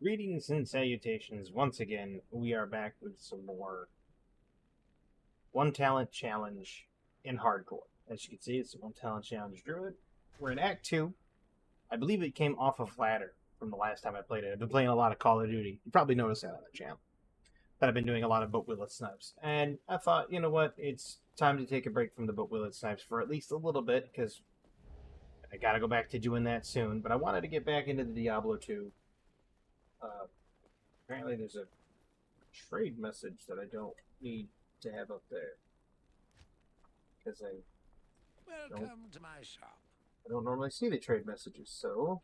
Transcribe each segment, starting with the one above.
Greetings and salutations. Once again, we are back with some more One Talent Challenge in Hardcore. As you can see, it's a One Talent Challenge Druid. We're in Act 2. I believe it came off of Ladder from the last time I played it. I've been playing a lot of Call of Duty. You probably noticed that on the channel. But I've been doing a lot of Boat Willet Snipes. And I thought, you know what, it's time to take a break from the Boat Willet Snipes for at least a little bit, because I gotta go back to doing that soon. But I wanted to get back into the Diablo 2. Apparently there's a trade message that I don't need to have up there. Because Welcome to my shop. I don't normally see the trade messages, so...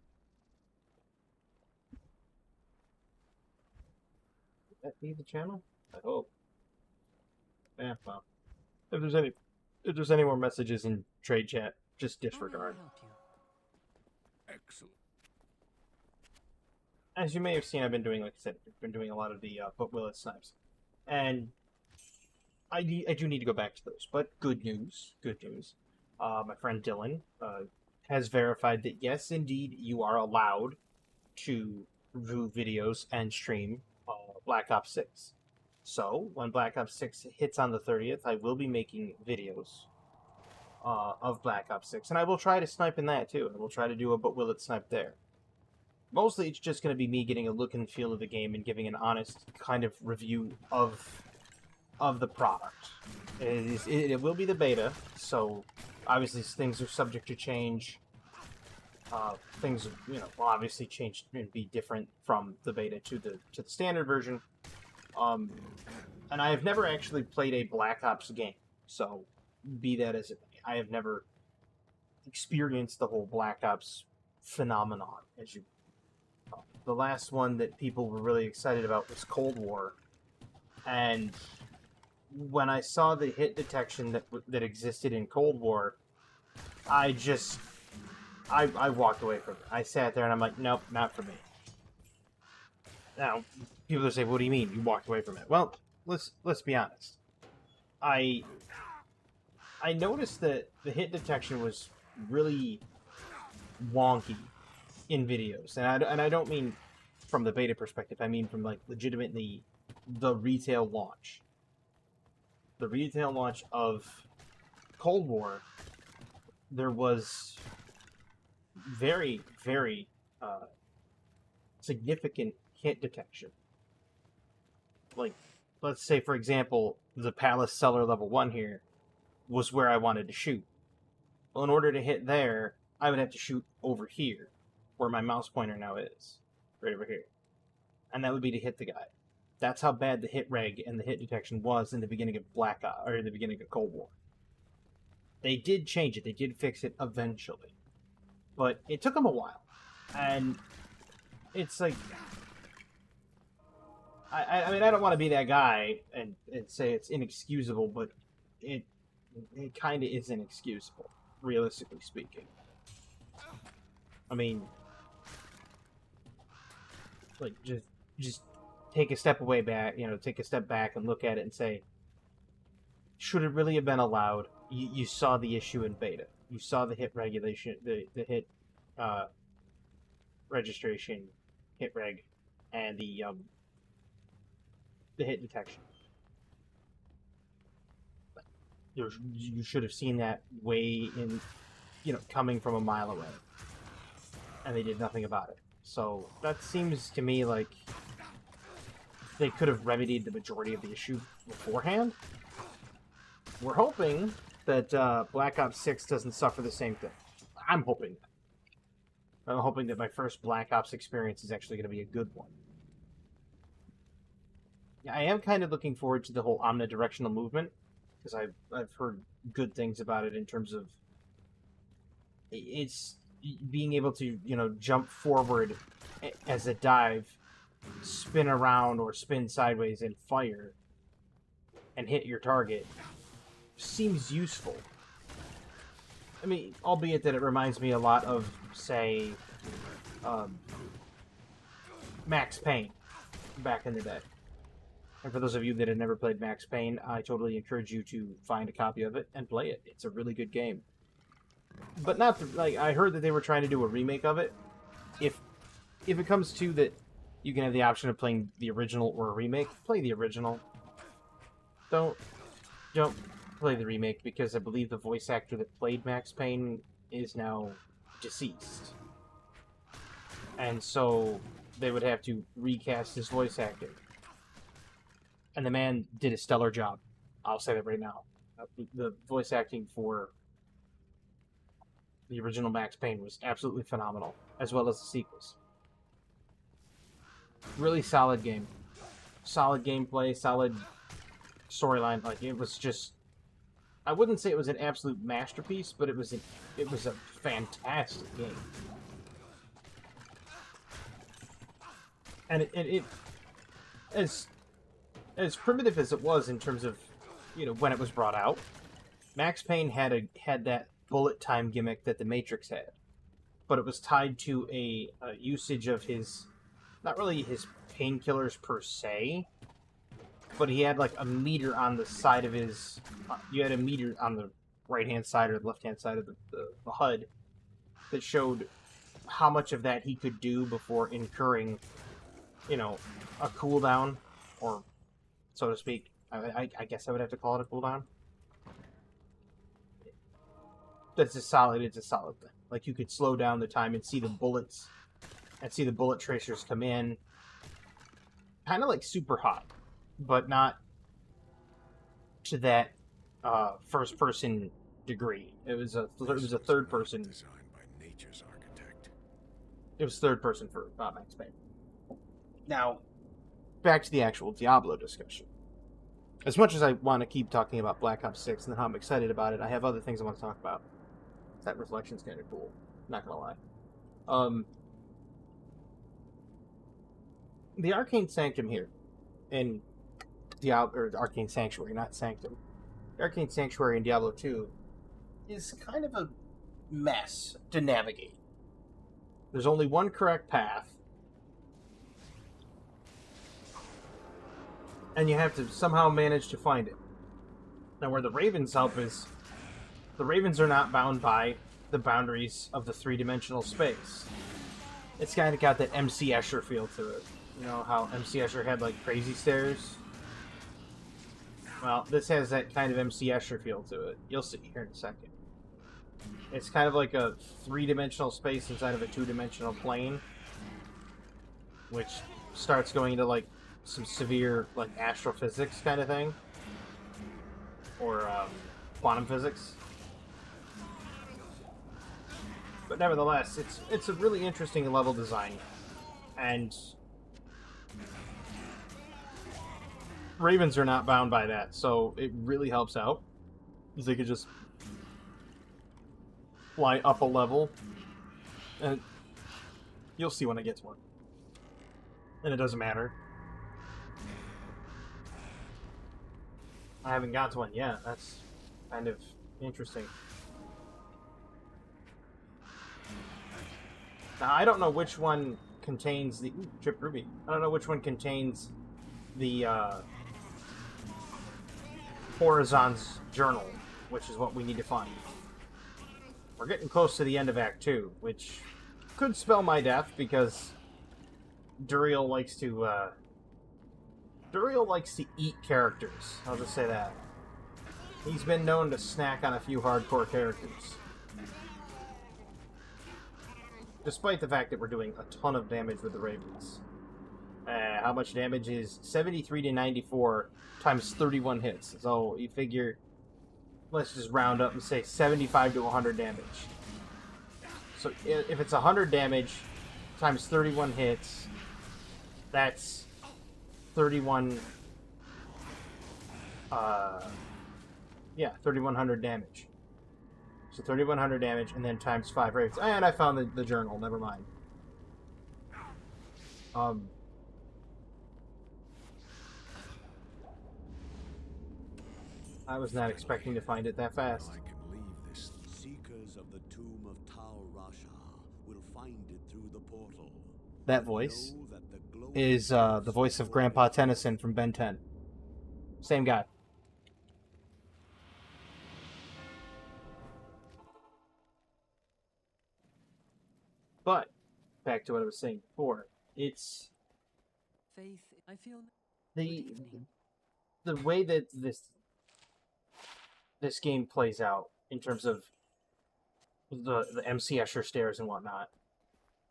Would that be the channel? I hope. Yeah, well. If there's any more messages in trade chat, just disregard. Excellent. As you may have seen, I've been doing, like I said, I've been doing a lot of the Boat Willet Snipes. And I do need to go back to those. But good news. My friend Dylan has verified that, yes, indeed, you are allowed to view videos and stream Black Ops 6. So, when Black Ops 6 hits on the 30th, I will be making videos of Black Ops 6. And I will try to snipe in that, too. I will try to do a Boat Willet Snipe there. Mostly, it's just going to be me getting a look and feel of the game and giving an honest kind of review of the product. It will be the beta, so obviously things are subject to change. Things, will obviously change and be different from the beta to the standard version. And I have never actually played a Black Ops game, so be that as it may, I have never experienced the whole Black Ops phenomenon, as you. The last one that people were really excited about was Cold War, and when I saw the hit detection that existed in Cold War, I walked away from it. I sat there and I'm like, nope, not for me. Now, people will say, what do you mean you walked away from it? Well, let's be honest. I noticed that the hit detection was really wonky in videos, and I don't mean from the beta perspective. I mean from, like, legitimately the retail launch. The retail launch of Cold War, there was very, very significant hit detection. Like, let's say, for example, the Palace Cellar level 1 here was where I wanted to shoot. Well, in order to hit there, I would have to shoot over here, where my mouse pointer now is, right over here. And that would be to hit the guy. That's how bad the hit reg and the hit detection was in the beginning of in the beginning of Cold War. They did change it. They did fix it eventually. But it took them a while. And it's like... I mean, I don't want to be that guy and say it's inexcusable, but it kind of is inexcusable, realistically speaking. I mean... like, just take a step away back, take a step back and look at it and say, should it really have been allowed? You saw the issue in beta. You saw the hit regulation, the hit registration, hit reg, and the hit detection. You should have seen that way in, coming from a mile away. And they did nothing about it. So that seems to me like they could have remedied the majority of the issue beforehand. We're hoping that Black Ops 6 doesn't suffer the same thing. I'm hoping that. I'm hoping that my first Black Ops experience is actually going to be a good one. I am kind of looking forward to the whole omnidirectional movement, because I've heard good things about it in terms of it's being able to, jump forward as a dive, spin around or spin sideways and fire and hit your target seems useful. I mean, albeit that it reminds me a lot of, say, Max Payne back in the day. And for those of you that have never played Max Payne, I totally encourage you to find a copy of it and play it. It's a really good game. But not, I heard that they were trying to do a remake of it. If it comes to that You can have the option of playing the original or a remake. Play the original. Don't play the remake, because I believe the voice actor that played Max Payne is now deceased. And so they would have to recast his voice acting. And the man did a stellar job. I'll say that right now. The voice acting for the original Max Payne was absolutely phenomenal, as well as the sequels. Really solid game. Solid gameplay, solid storyline. Like, it was just... I wouldn't say it was an absolute masterpiece, but it was a fantastic game. And it as primitive as it was in terms of, you know, when it was brought out, Max Payne had that bullet time gimmick that the Matrix had, but it was tied to a usage of his, not really his painkillers per se, but he had like a meter on the side of his. You had a meter on the right hand side or the left hand side of the HUD that showed how much of that he could do before incurring, you know, a cooldown, or so to speak. I guess I would have to call it a cooldown. It's a solid thing. Like, you could slow down the time and see the bullets, and see the bullet tracers come in. Kind of like Super Hot, but not to that first person degree. It was a third person. Designed by nature's architect. It was third person for Max Payne. Now, back to the actual Diablo discussion. As much as I want to keep talking about Black Ops 6 and how I'm excited about it, I have other things I want to talk about. That reflection's kind of cool. Not gonna lie. The Arcane Sanctum here, in Diablo, or Arcane Sanctuary, not Sanctum. The Arcane Sanctuary in Diablo 2 is kind of a mess to navigate. There's only one correct path, and you have to somehow manage to find it. Now, where the Ravens help is, the Ravens are not bound by the boundaries of the three-dimensional space. It's kind of got that MC Escher feel to it. You know how MC Escher had, like, crazy stairs? Well, this has that kind of MC Escher feel to it. You'll see here in a second. It's kind of like a three-dimensional space inside of a two-dimensional plane, which starts going into, like, some severe, like, astrophysics kind of thing. Or, quantum physics. But nevertheless, it's a really interesting level design. And Ravens are not bound by that, so it really helps out. Because they could just fly up a level. And you'll see when I get to one. And it doesn't matter. I haven't got to one yet. That's kind of interesting. Now, I don't know which one contains the... Ooh, Trip Ruby. I don't know which one contains the Horizon's journal, which is what we need to find. We're getting close to the end of Act 2, which could spell my death, because Duriel likes to eat characters. I'll just say that. He's been known to snack on a few hardcore characters. Despite the fact that we're doing a ton of damage with the Ravens. How much damage is 73 to 94 times 31 hits. So you figure, let's just round up and say 75 to 100 damage. So if it's 100 damage times 31 hits, that's 31... 3,100 damage. So 3,100 damage, and then times 5 rates. And I found the journal, never mind. I was not expecting to find it that fast. I can leave this. Seekers of the tomb of Tau Rasha will find it through the portal. That voice Know that the glow is the voice of Grandpa Tennyson from Ben 10. Same guy. But back to what I was saying before, it's faith. I feel. the Good evening. the way that this game plays out in terms of the MC Escher stairs and whatnot.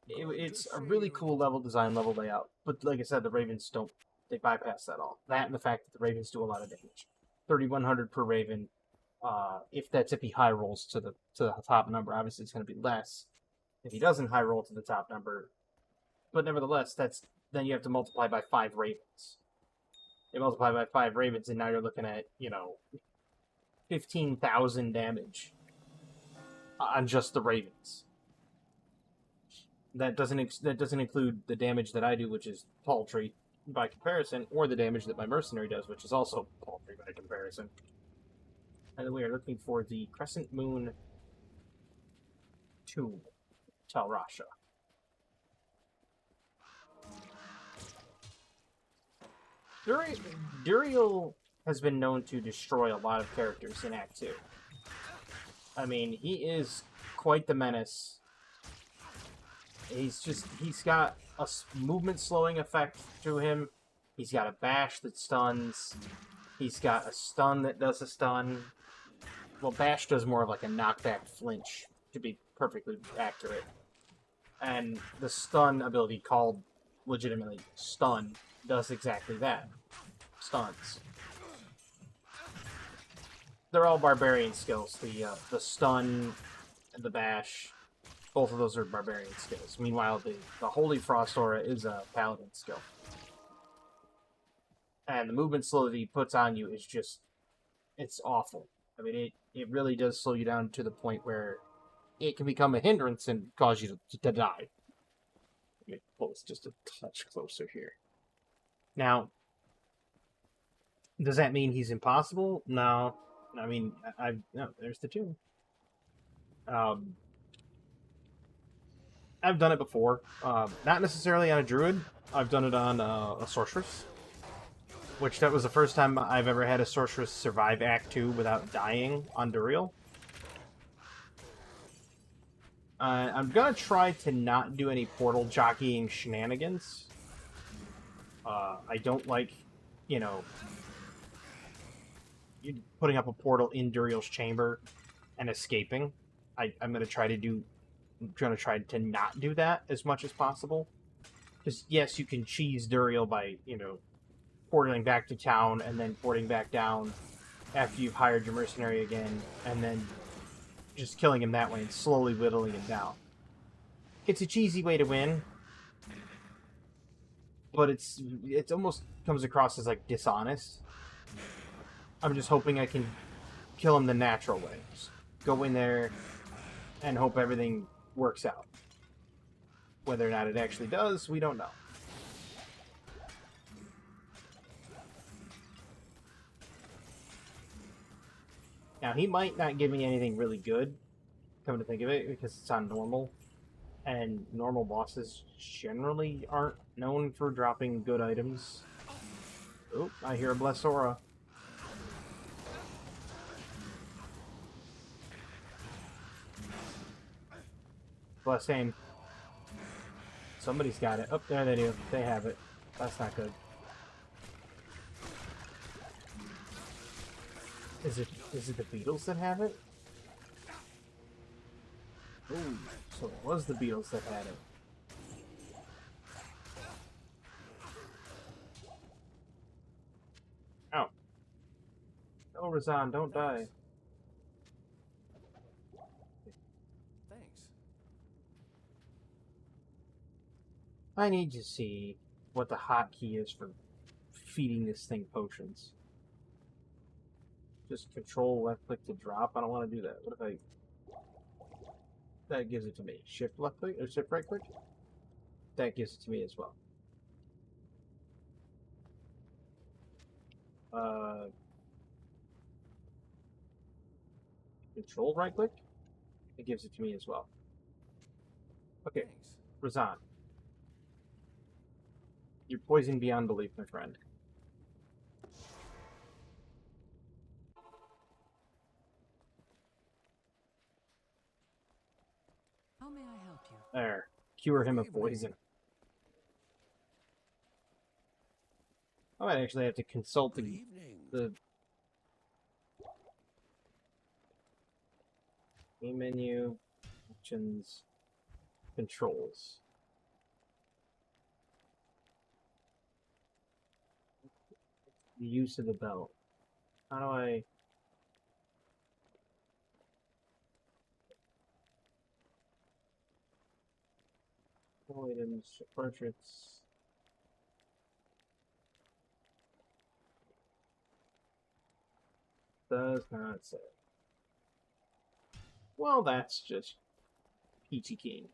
It's a really cool level design, level layout. But like I said, the Ravens don't. They bypass that all. That and the fact that the Ravens do a lot of damage. 3,100 per Raven. If that's if he high rolls to the top number, obviously it's going to be less if he doesn't high roll to the top number. But nevertheless, then you have to multiply by 5 Ravens. You multiply by 5 Ravens, and now you're looking at 15,000 damage on just the Ravens. That doesn't include the damage that I do, which is paltry by comparison, or the damage that my mercenary does, which is also paltry by comparison. And we are looking for the Crescent Moon Tomb, Tal Rasha. Duriel has been known to destroy a lot of characters in Act 2. I mean, he is quite the menace. He's got a movement slowing effect to him. He's got a bash that stuns. He's got a stun that does a stun. Well, bash does more of like a knockback flinch, to be perfectly accurate. And the stun ability, called legitimately stun, does exactly that. Stuns. They're all barbarian skills. The stun and the bash, both of those are barbarian skills. Meanwhile, the Holy Frost Aura is a paladin skill. And the movement slow that he puts on you is just, it's awful. I mean, it really does slow you down to the point where it can become a hindrance and cause you to die. Let me pull this just a touch closer here. Now, does that mean he's impossible? No. I mean, no, there's the tomb. I've done it before. Not necessarily on a druid. I've done it on a sorceress. Which, that was the first time I've ever had a sorceress survive Act 2 without dying on Duriel. I'm gonna try to not do any portal jockeying shenanigans. I don't like, putting up a portal in Duriel's chamber and escaping. I'm gonna try to not do that as much as possible. Because yes, you can cheese Duriel by, portaling back to town and then porting back down after you've hired your mercenary again, and then just killing him that way and slowly whittling him down. It's a cheesy way to win, but it almost comes across as like dishonest. I'm just hoping I can kill him the natural way. Just go in there and hope everything works out. Whether or not it actually does, we don't know. Now, he might not give me anything really good, come to think of it, because it's on normal. And normal bosses generally aren't known for dropping good items. Oh, I hear a Bless Aura. Bless aim. Somebody's got it. Oh, there they do. They have it. That's not good. Is it the Beatles that have it? Ooh, so it was the Beatles that had it. Ow. Oh, Razan, don't die. Thanks. I need to see what the hotkey is for feeding this thing potions. Just control left click to drop. I don't want to do that. What if I... That gives it to me. Shift left click or shift right click? That gives it to me as well. Control right click? It gives it to me as well. Okay, Thanks. Razan. You're poisoned beyond belief, my friend. How may I help you? There. Cure him of poison. I might actually have to consult Good the, evening. the game menu, options, controls. The use of the belt. How do I... items, portraits. Does not say. Well, that's just peachy keen.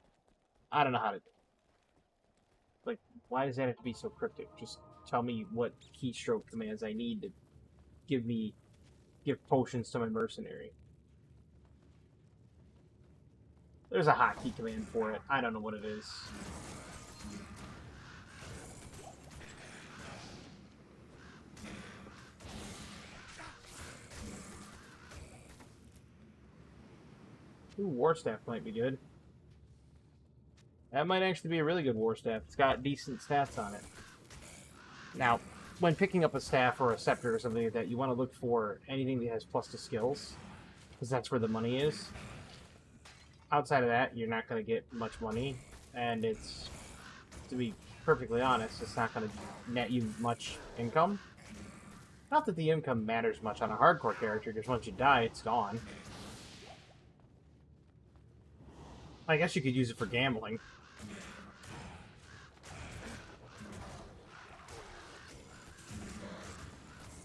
I don't know how to do it. Like, why does that have to be so cryptic? Just tell me what keystroke commands I need to give potions to my mercenary. There's a hotkey command for it. I don't know what it is. Ooh, War Staff might be good. That might actually be a really good War Staff. It's got decent stats on it. Now, when picking up a staff or a scepter or something like that, you want to look for anything that has plus to skills, because that's where the money is. Outside of that, you're not going to get much money, and it's, to be perfectly honest, it's not going to net you much income. Not that the income matters much on a hardcore character, because once you die, it's gone. I guess you could use it for gambling.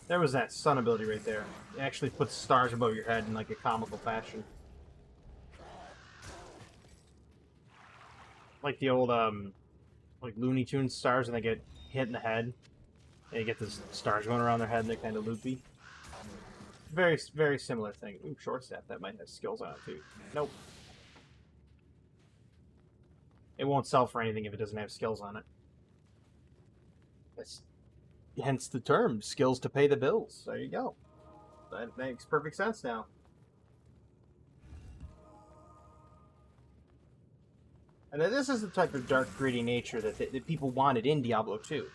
There was that sun ability right there. It actually puts stars above your head in like a comical fashion. Like the old, like Looney Tunes stars, and they get hit in the head. And you get the stars going around their head, and they're kind of loopy. Very, very similar thing. Ooh, short staff. That might have skills on it, too. Nope. It won't sell for anything if it doesn't have skills on it. That's hence the term, skills to pay the bills. There you go. That makes perfect sense now. And this is the type of dark, gritty nature that people wanted in Diablo 2.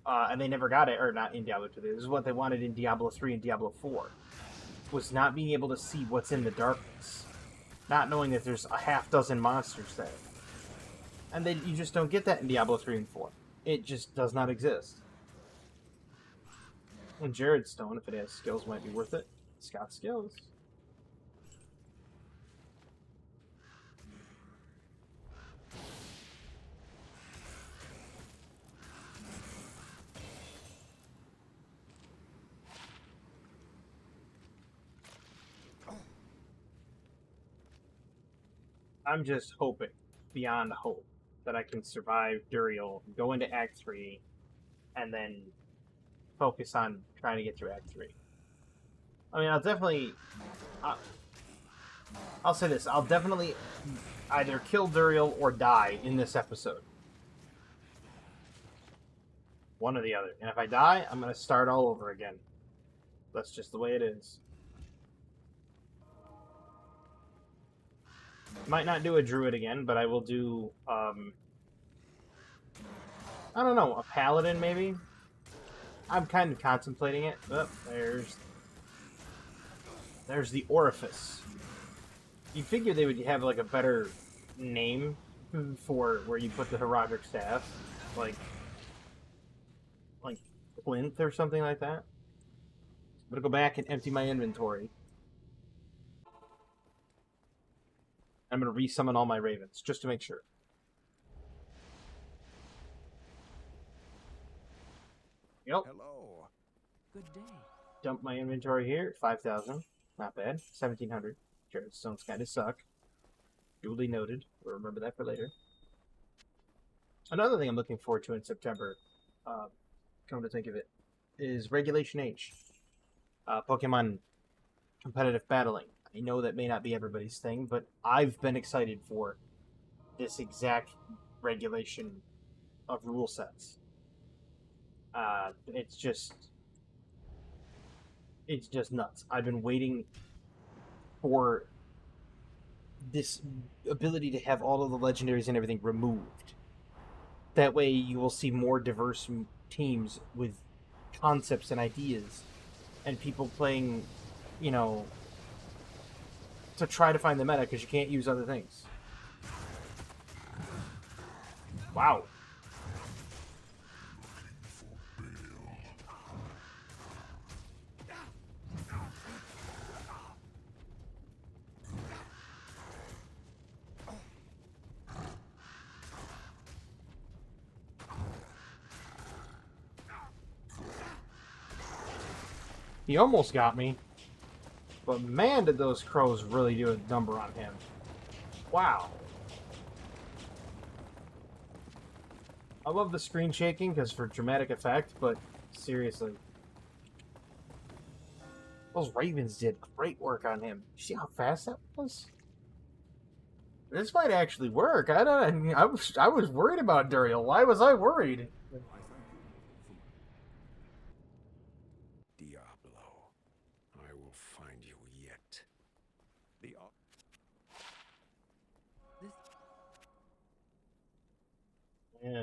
And they never got it, or not in Diablo 2. This is what they wanted in Diablo 3 and Diablo 4. Was not being able to see what's in the darkness. Not knowing that there's a half dozen monsters there. And then you just don't get that in Diablo 3 and 4. It just does not exist. And Jared Stone, if it has skills, might be worth it. It's got skills. I'm just hoping, beyond hope, that I can survive Duriel, go into Act 3, and then focus on trying to get through Act 3. I mean, I'll say this, I'll definitely either kill Duriel or die in this episode. One or the other. And if I die, I'm going to start all over again. That's just the way it is. Might not do a druid again, but I will do, I don't know, a paladin maybe? I'm kind of contemplating it. Oh, there's the orifice. You'd figure they would have like a better name for where you put the heraldic staff, like plinth or something like that. I'm gonna go back and empty my inventory. I'm gonna resummon all my ravens just to make sure. Yep. Hello. Good day. Dump my inventory here. 5,000. Not bad. 1,700. Jared Stones kind of suck. Duly noted. We'll remember that for later. Another thing I'm looking forward to in September, come to think of it, is Regulation H. Pokemon competitive battling. I know that may not be everybody's thing, but I've been excited for this exact regulation of rule sets. It's just nuts. I've been waiting for this ability to have all of the legendaries and everything removed. That way you will see more diverse teams with concepts and ideas, and people playing, you know, to try to find the meta because you can't use other things. Wow. He almost got me. But man, did those crows really do a number on him. Wow. I love the screen shaking because for dramatic effect, but seriously. Those ravens did great work on him. You see how fast that was? This might actually work. I was worried about Duriel. Why was I worried? Diablo, I will find you yet. Yeah.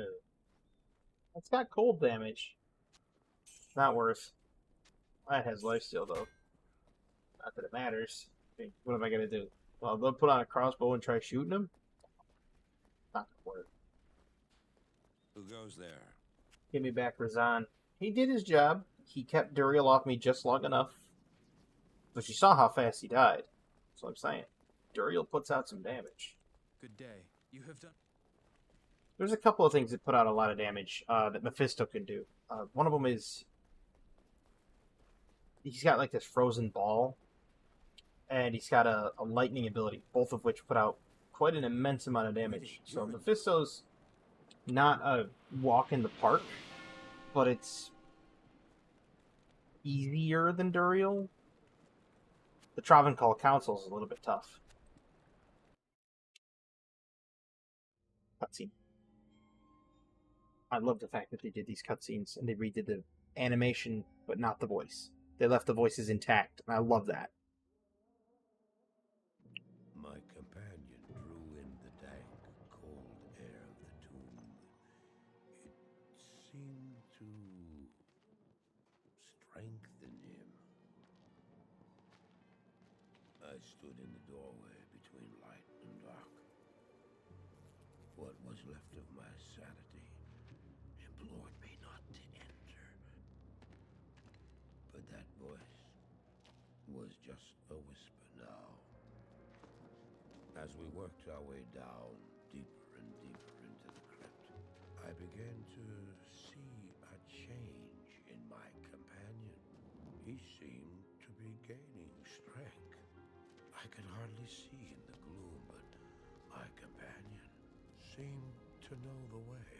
It's got cold damage. Not worth. That has lifesteal though. Not that it matters. I mean, what am I gonna do? Well, they'll put on a crossbow and try shooting him? Not gonna work. Who goes there? Give me back Razan. He did his job. He kept Duriel off me just long enough. But you saw how fast he died. That's what I'm saying. Duriel puts out some damage. Good day. You have done. There's a couple of things that put out a lot of damage that Mephisto can do. One of them is he's got like this frozen ball, and he's got a lightning ability, both of which put out quite an immense amount of damage. So Mephisto's not a walk in the park, but it's easier than Duriel. The Travancore Council is a little bit tough. Cutscene. I love the fact that they did these cutscenes and they redid the animation, but not the voice. They left the voices intact, and I love that. My companion drew in the dank, cold air of the tomb. It seemed to strengthen him. I stood in the doorway between light and dark. What was left of my sanity implored me not to enter. But that voice was just a whisper now. As we worked our way down, deeper and deeper into the crypt, I began to see a change in my companion. He seemed to be gaining strength. I could hardly see in the gloom, but my companion seemed to know the way.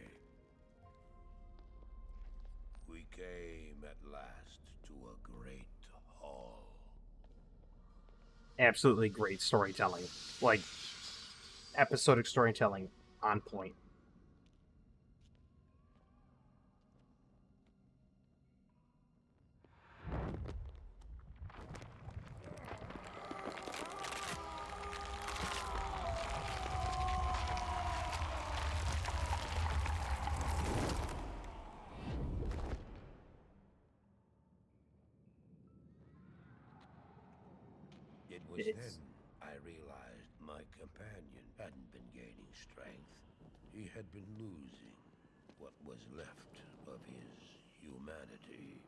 We came at last to a great hall. Absolutely great storytelling. Like, episodic storytelling on point. It was then I realized my companion hadn't been gaining strength. He had been losing what was left of his humanity.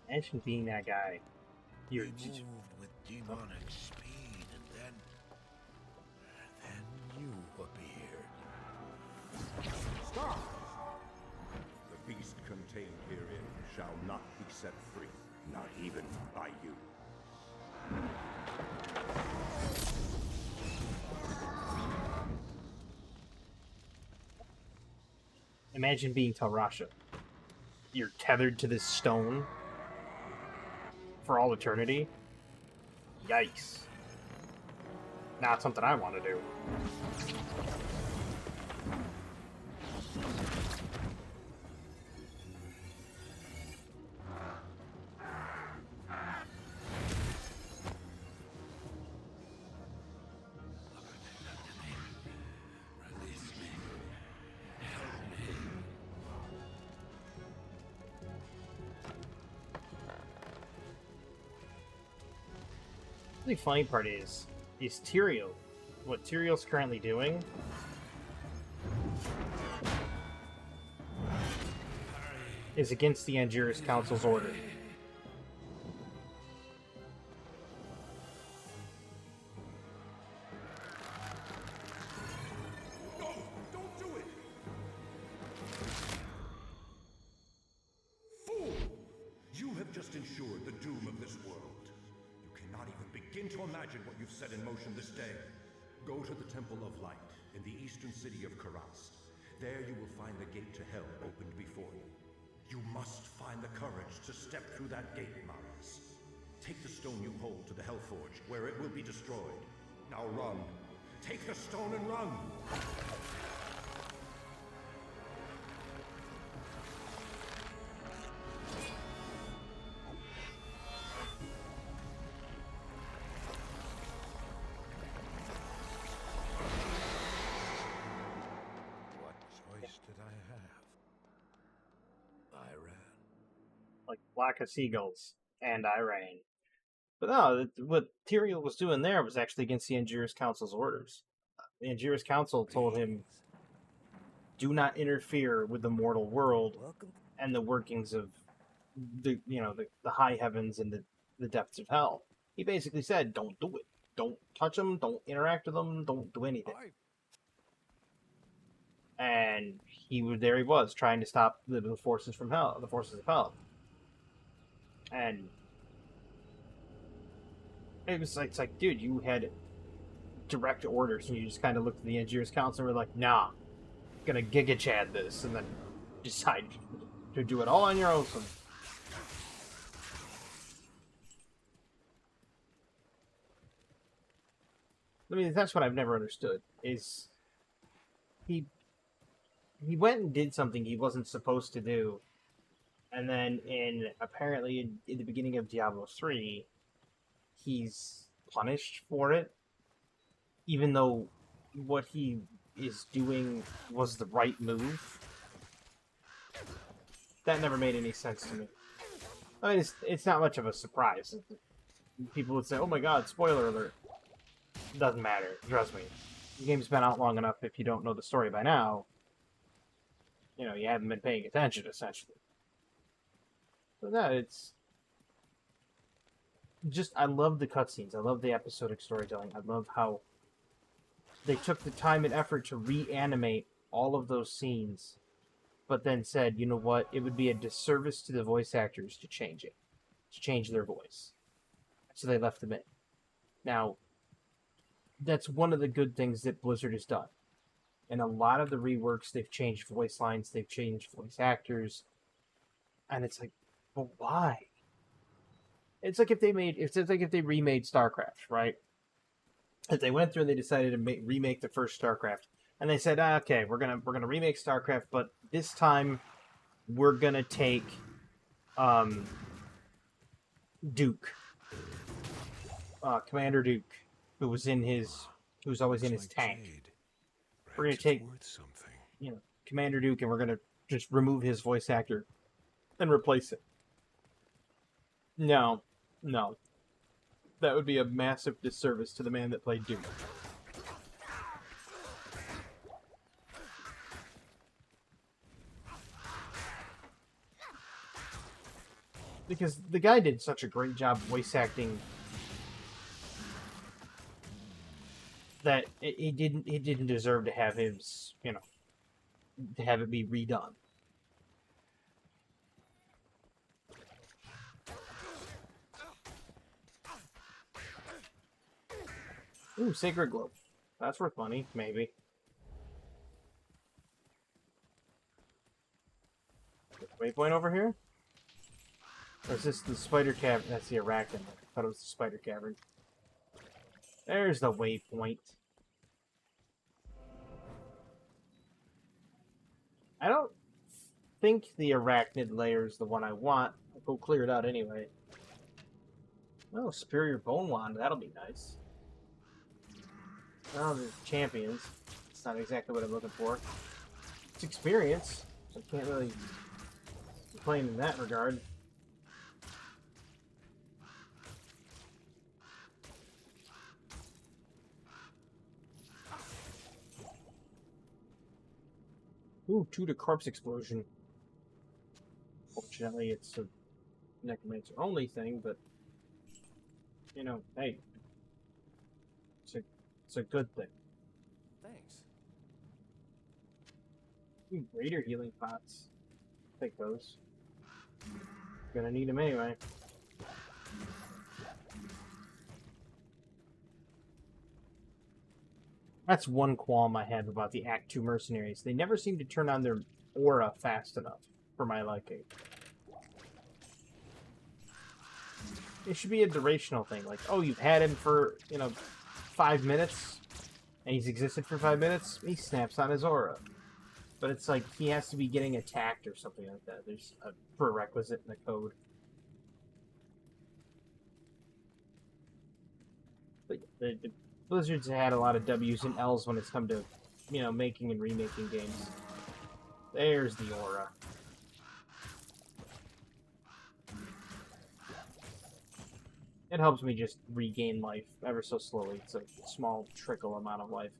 Imagine being that guy. He You're moved with demonic speed, and then you appeared. Stop! The beast contained herein shall not be set free, not even by you. Imagine being Talrasha. You're tethered to this stone for all eternity. Yikes. Not something I want to do. The funny part is Tyrael. What Tyrael's currently doing is against the Angiris Council's order. No! Don't do it! Fool! You have just ensured the doom of this world. You cannot even begin to imagine what you've set in motion this day. Go to the Temple of Light in the eastern city of Karast. There you will find the gate to hell opened before you. You must find the courage to step through that gate, Maris. Take the stone you hold to the Hellforge, where it will be destroyed. Now run. Take the stone and run! What choice did I have? I ran. Like flock of seagulls, and I ran. But no, what Tyrael was doing there was actually against the Angiris Council's orders. The Angiris Council told him, "Do not interfere with the mortal world and the workings of the high heavens and the depths of hell." He basically said, "Don't do it. Don't touch them. Don't interact with them. Don't do anything." And he was trying to stop the forces from hell, the forces of hell. And it's like, dude, you had direct orders, and you just kind of looked at the Angiris Council and were like, "Nah, gonna Giga Chad this," and then decide to do it all on your own. I mean, that's what I've never understood. Is he went and did something he wasn't supposed to do, and then apparently in the beginning of Diablo 3, he's punished for it, even though what he is doing was the right move. That never made any sense to me. I mean, it's not much of a surprise. People would say, "Oh my god, spoiler alert." Doesn't matter, trust me. The game's been out long enough. If you don't know the story by now, you haven't been paying attention, essentially. But no, it's just, I love the cutscenes. I love the episodic storytelling. I love how they took the time and effort to reanimate all of those scenes, but then said, you know what, it would be a disservice to the voice actors to change it, to change their voice. So they left them in. Now, that's one of the good things that Blizzard has done. In a lot of the reworks, they've changed voice lines, they've changed voice actors, and it's like, but why? It's like if they remade StarCraft, right? If they went through and they decided to remake the first StarCraft, and they said, okay, we're gonna remake StarCraft, but this time we're gonna take Duke, Commander Duke, who's always in his tank. We're gonna take Commander Duke, and we're gonna just remove his voice actor and replace it. No. That would be a massive disservice to the man that played Duke. Because the guy did such a great job voice acting that he didn't deserve to have his, to have it be redone. Ooh, Sacred Globe. That's worth money, maybe. Waypoint over here? Or is this the spider cavern? That's the arachnid. I thought it was the spider cavern. There's the waypoint. I don't think the arachnid layer is the one I want. I'll go clear it out anyway. Oh, Superior Bone Wand. That'll be nice. Oh, there's champions. It's not exactly what I'm looking for. It's experience, so I can't really complain in that regard. Ooh, 2 to corpse explosion. Fortunately, it's a necromancer only thing, but you know, hey, it's a good thing. Thanks. Ooh, Raider healing pots. Take those. Gonna need them anyway. That's one qualm I have about the Act 2 mercenaries. They never seem to turn on their aura fast enough for my liking. It should be a durational thing. Like, oh, you've had him for, 5 minutes, and he's existed for 5 minutes, he snaps on his aura. But it's like he has to be getting attacked or something like that. There's a prerequisite in the code. But the Blizzard's had a lot of W's and L's when it's come to, making and remaking games. There's the aura. It helps me just regain life ever so slowly. It's a small trickle amount of life.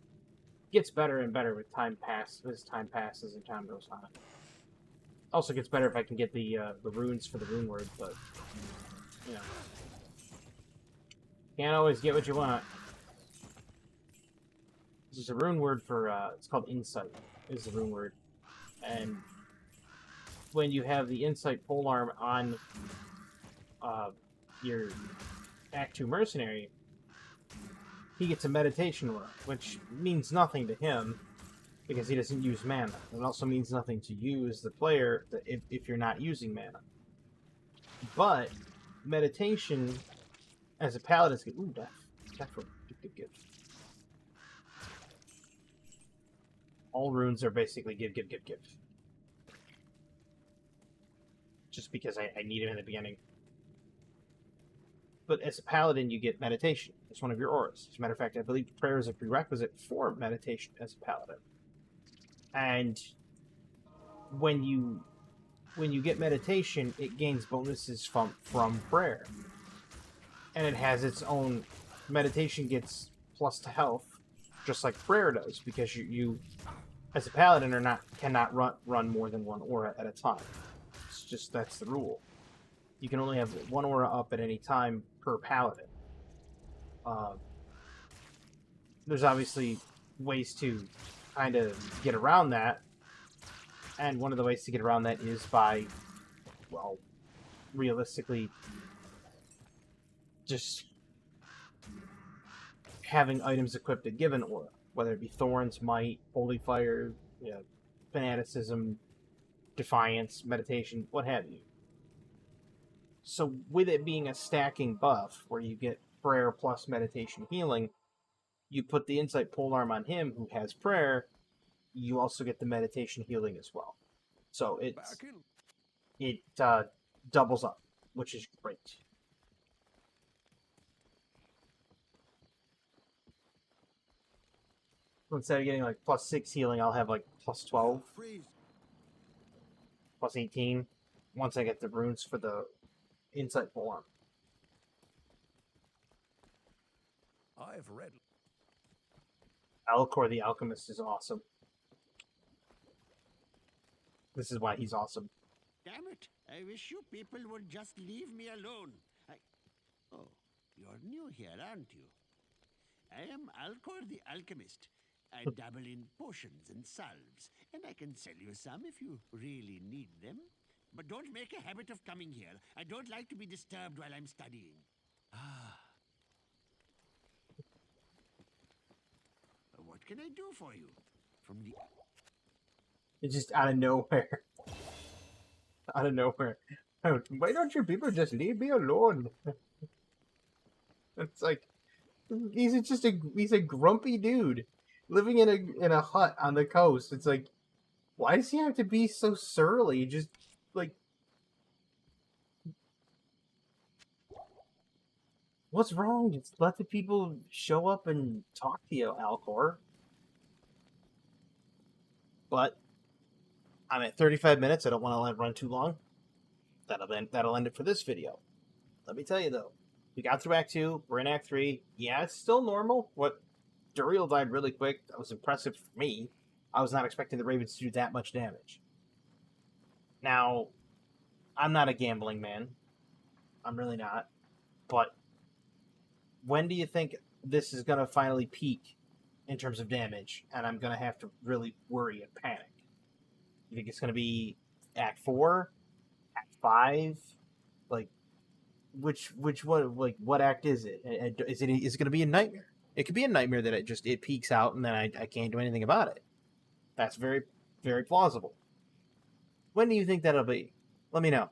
Gets better and better with time as time passes and time goes on. Also gets better if I can get the runes for the rune word, but can't always get what you want. This is a rune word for it's called insight. Is the rune word, and when you have the insight polearm on your Act 2 mercenary, he gets a meditation aura, which means nothing to him because he doesn't use mana. It also means nothing to you as the player if you're not using mana. But meditation as a paladin is good. Ooh, death. Death for give. All runes are basically give. Just because I need him in the beginning. But as a paladin, you get meditation. It's one of your auras. As a matter of fact, I believe prayer is a prerequisite for meditation as a paladin. And when you get meditation, it gains bonuses from prayer. And it has its own... Meditation gets plus to health, just like prayer does, because you as a paladin, cannot run more than one aura at a time. It's just, that's the rule. You can only have one aura up at any time per paladin. There's obviously ways to kind of get around that, and one of the ways to get around that is by, well, realistically, just having items equipped that give an aura, whether it be Thorns, Might, Holy Fire, Fanaticism, Defiance, Meditation, what have you. So with it being a stacking buff, where you get prayer plus meditation healing, you put the insight polearm on him who has prayer, you also get the meditation healing as well. So it doubles up, which is great. So instead of getting like plus 6 healing, I'll have like plus 12, plus 18, once I get the runes for the insight polearm. I've read. Alcor the Alchemist is awesome. This is why he's awesome. Damn it! I wish you people would just leave me alone. Oh, you're new here, aren't you? I am Alcor the Alchemist. I dabble in potions and salves, and I can sell you some if you really need them. But don't make a habit of coming here. I don't like to be disturbed while I'm studying. What can I do for you? From the... It's just out of nowhere. Out of nowhere. Why don't you people just leave me alone? It's like he's a grumpy dude living in a hut on the coast. It's like, why does he have to be so surly? Just like, what's wrong? Just let the people show up and talk to you, Alcor. But I'm at 35 minutes. I don't want to let it run too long. That'll end it for this video. Let me tell you though, we got through Act 2. We're in Act 3. Yeah, it's still normal. Duriel died really quick. That was impressive for me. I was not expecting the Ravens to do that much damage. Now, I'm not a gambling man. I'm really not. But when do you think this is going to finally peak in terms of damage, and I'm going to have to really worry and panic? You think it's going to be Act 4? Act 5? Like, which one? Like, what act is it? Is it going to be a nightmare? It could be a nightmare that it peaks out and then I can't do anything about it. That's very, very plausible. When do you think that'll be? Let me know.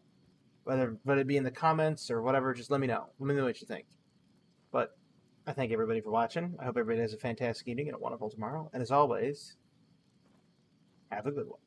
Whether it be in the comments or whatever, just let me know. Let me know what you think. But I thank everybody for watching. I hope everybody has a fantastic evening and a wonderful tomorrow. And as always, have a good one.